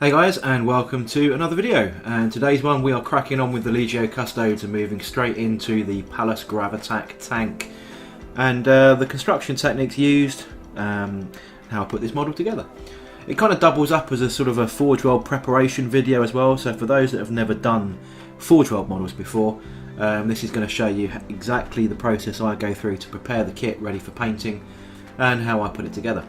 Hey guys, and welcome to another video. And today's one we are cracking on with the Legio Custodes and moving straight into the Pallas Grav attack tank and the construction techniques used, how I put this model together. It kind of doubles up as a sort of a Forgeworld preparation video as well, so for those that have never done Forgeworld models before, this is going to show you exactly the process I go through to prepare the kit ready for painting and how I put it together.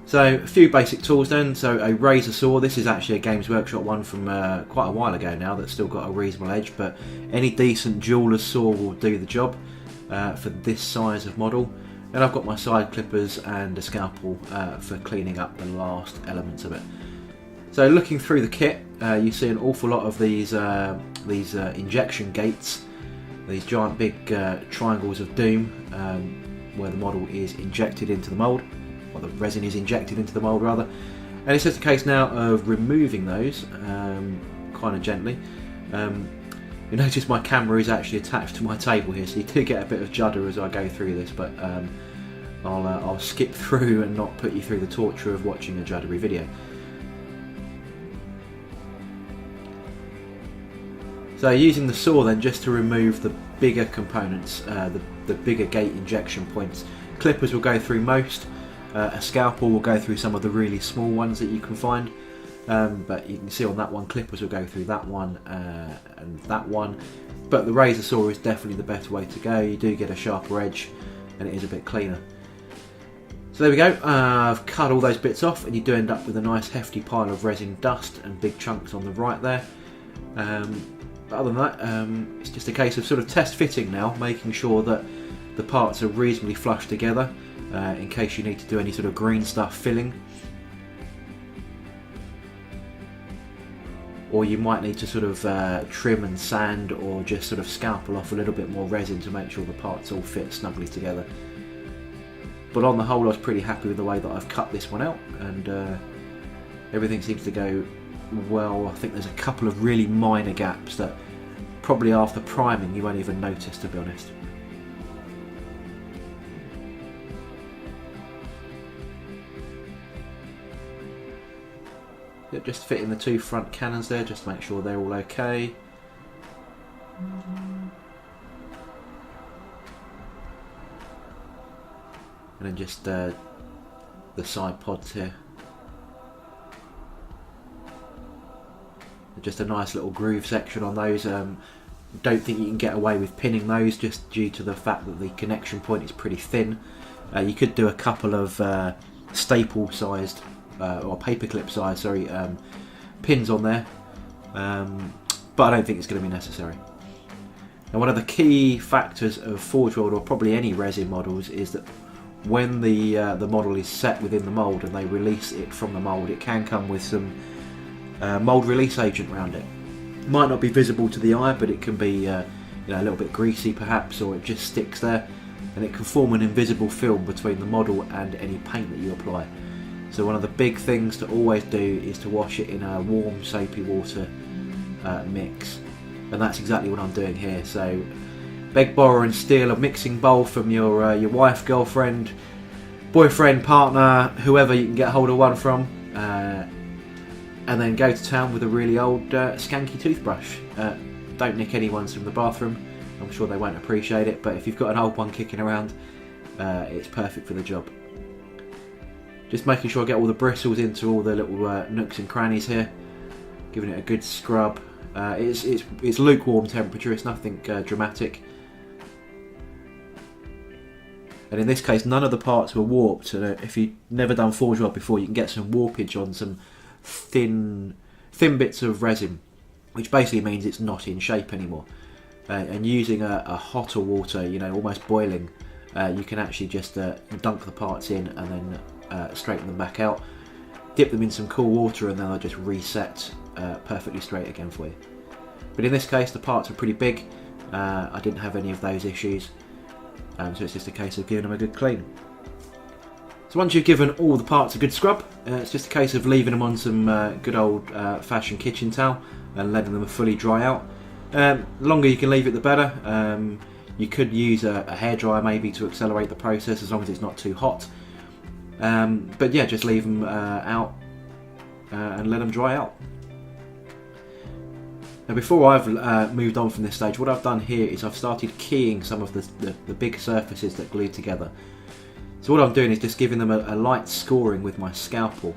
So a few basic tools then. So a razor saw. This is actually a Games Workshop one from quite a while ago now that's still got a reasonable edge, but any decent jeweler's saw will do the job for this size of model. And I've got my side clippers and a scalpel for cleaning up the last elements of it. So looking through the kit, you see an awful lot of these injection gates, these giant big triangles of doom where the model is injected into the mould. Or the resin is injected into the mould rather, and it's just a case now of removing those kind of gently. You notice my camera is actually attached to my table here, so you do get a bit of judder as I go through this, but I'll skip through and not put you through the torture of watching a juddery video. So using the saw then just to remove the bigger components, the bigger gate injection points. Clippers will go through most. A scalpel will go through some of the really small ones that you can find, but you can see on that one clippers will go through that one and that one, but the razor saw is definitely the better way to go. You do get a sharper edge and it is a bit cleaner. So there we go, I've cut all those bits off and you do end up with a nice hefty pile of resin dust and big chunks on the right there. But other than that, it's just a case of sort of test fitting now, making sure that the parts are reasonably flush together. In case you need to do any sort of green stuff filling, or you might need to sort of trim and sand or just sort of scalpel off a little bit more resin to make sure the parts all fit snugly together. But on the whole I was pretty happy with the way that I've cut this one out, and everything seems to go well. I think there's a couple of really minor gaps that probably after priming you won't even notice, to be honest. Just fitting the two front cannons there, just to make sure they're all okay. And then just the side pods here. Just a nice little groove section on those. Don't think you can get away with pinning those just due to the fact that the connection point is pretty thin. You could do a couple of staple sized or paperclip size, sorry, pins on there, but I don't think it's going to be necessary. And one of the key factors of Forgeworld, or probably any resin models, is that when the model is set within the mould and they release it from the mould, it can come with some mould release agent around it. It might not be visible to the eye, but it can be you know, a little bit greasy perhaps, or it just sticks there, and it can form an invisible film between the model and any paint that you apply. So one of the big things to always do is to wash it in a warm soapy water mix, and that's exactly what I'm doing here. So beg, borrow and steal a mixing bowl from your wife, girlfriend, boyfriend, partner, whoever you can get hold of one from, and then go to town with a really old skanky toothbrush. Don't nick any ones from the bathroom, I'm sure they won't appreciate it, but if you've got an old one kicking around, it's perfect for the job. Just making sure I get all the bristles into all the little nooks and crannies here, giving it a good scrub. It's lukewarm temperature, it's nothing dramatic. And in this case none of the parts were warped. If you've never done Forgeworld before, you can get some warpage on some thin bits of resin, which basically means it's not in shape anymore. And using a hotter water, you know, almost boiling, you can actually just dunk the parts in and then straighten them back out, dip them in some cool water, and then they'll just reset perfectly straight again for you. But in this case the parts are pretty big. I didn't have any of those issues, so it's just a case of giving them a good clean. So once you've given all the parts a good scrub, it's just a case of leaving them on some good old fashioned kitchen towel and letting them fully dry out. The longer you can leave it the better. You could use a hairdryer maybe to accelerate the process, as long as it's not too hot. But yeah, just leave them out and let them dry out. Now before I've moved on from this stage, what I've done here is I've started keying some of the big surfaces that glue together. So what I'm doing is just giving them a light scoring with my scalpel.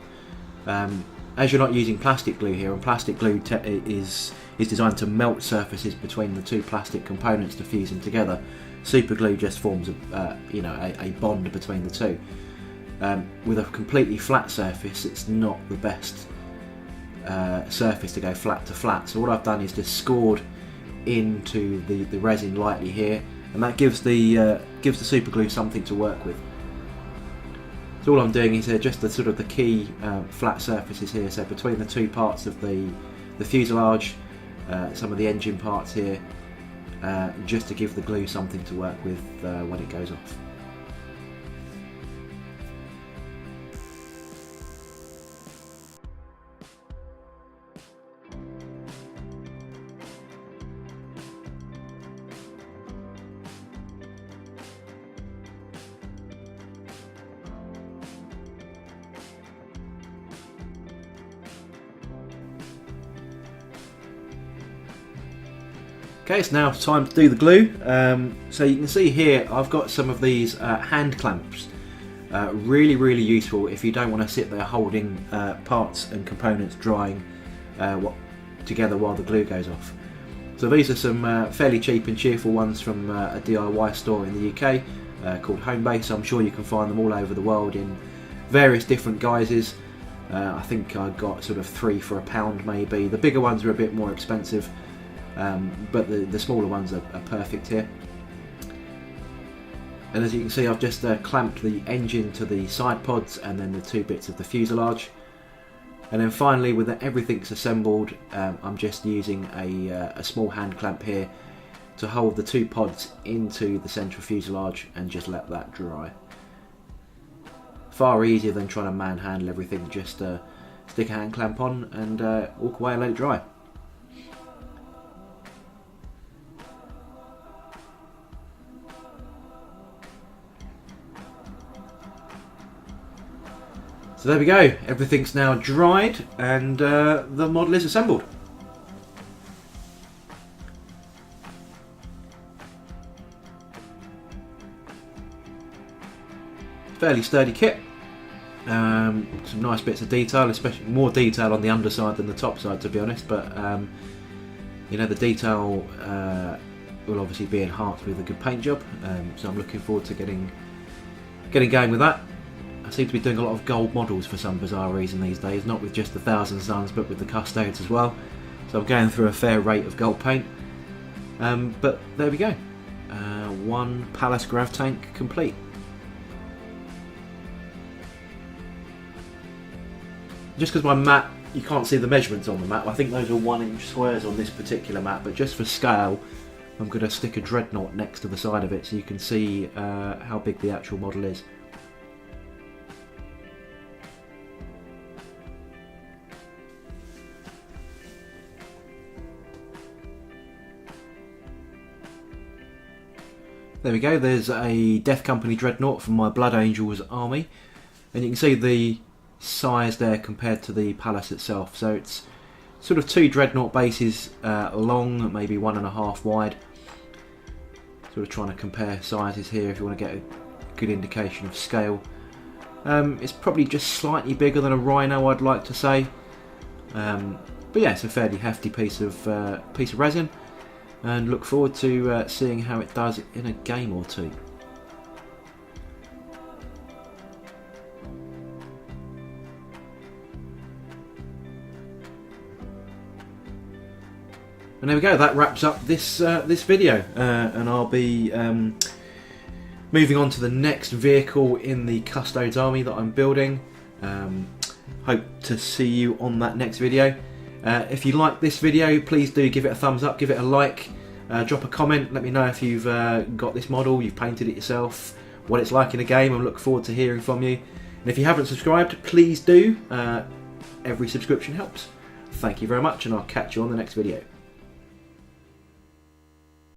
As you're not using plastic glue here, and plastic glue is designed to melt surfaces between the two plastic components to fuse them together, super glue just forms a bond between the two. With a completely flat surface, it's not the best surface to go flat to flat. So what I've done is just scored into the resin lightly here, and that gives the super glue something to work with. So all I'm doing is just the key flat surfaces here, so between the two parts of the fuselage, some of the engine parts here, just to give the glue something to work with when it goes off. Okay, it's now time to do the glue. So you can see here I've got some of these hand clamps. Really useful if you don't want to sit there holding parts and components drying together while the glue goes off. So these are some fairly cheap and cheerful ones from a DIY store in the UK called Homebase. I'm sure you can find them all over the world in various different guises. I think I got sort of 3 for £1 maybe. The bigger ones are a bit more expensive. But the smaller ones are perfect here. And as you can see, I've just clamped the engine to the side pods and then the 2 bits of the fuselage. And then finally, with everything's assembled, I'm just using a small hand clamp here to hold the 2 pods into the central fuselage and just let that dry. Far easier than trying to manhandle everything. Just stick a hand clamp on and walk away and let it dry. So there we go, everything's now dried and the model is assembled. Fairly sturdy kit, some nice bits of detail, especially more detail on the underside than the top side to be honest, but you know, the detail will obviously be enhanced with a good paint job, so I'm looking forward to getting going with that. I seem to be doing a lot of gold models for some bizarre reason these days, not with just the Thousand Suns but with the Custodes as well. So I'm going through a fair rate of gold paint. But there we go, one Pallas Grav tank complete. Just because my map, you can't see the measurements on the map, I think those are 1-inch squares on this particular map, but just for scale I'm going to stick a dreadnought next to the side of it so you can see how big the actual model is. There we go, there's a Death Company dreadnought from my Blood Angels army, and you can see the size there compared to the Pallss itself. So it's sort of 2 dreadnought bases long, maybe 1.5 wide. Sort of trying to compare sizes here if you want to get a good indication of scale. It's probably just slightly bigger than a Rhino, I'd like to say, but yeah, it's a fairly hefty piece of resin. And look forward to seeing how it does in a game or two. And there we go, that wraps up this video, and I'll be moving on to the next vehicle in the Custodes army that I'm building. Hope to see you on that next video. If you like this video, please do give it a thumbs up, give it a like, drop a comment, let me know if you've got this model, you've painted it yourself, what it's like in a game. I look forward to hearing from you. And if you haven't subscribed, please do. Every subscription helps. Thank you very much, and I'll catch you on the next video.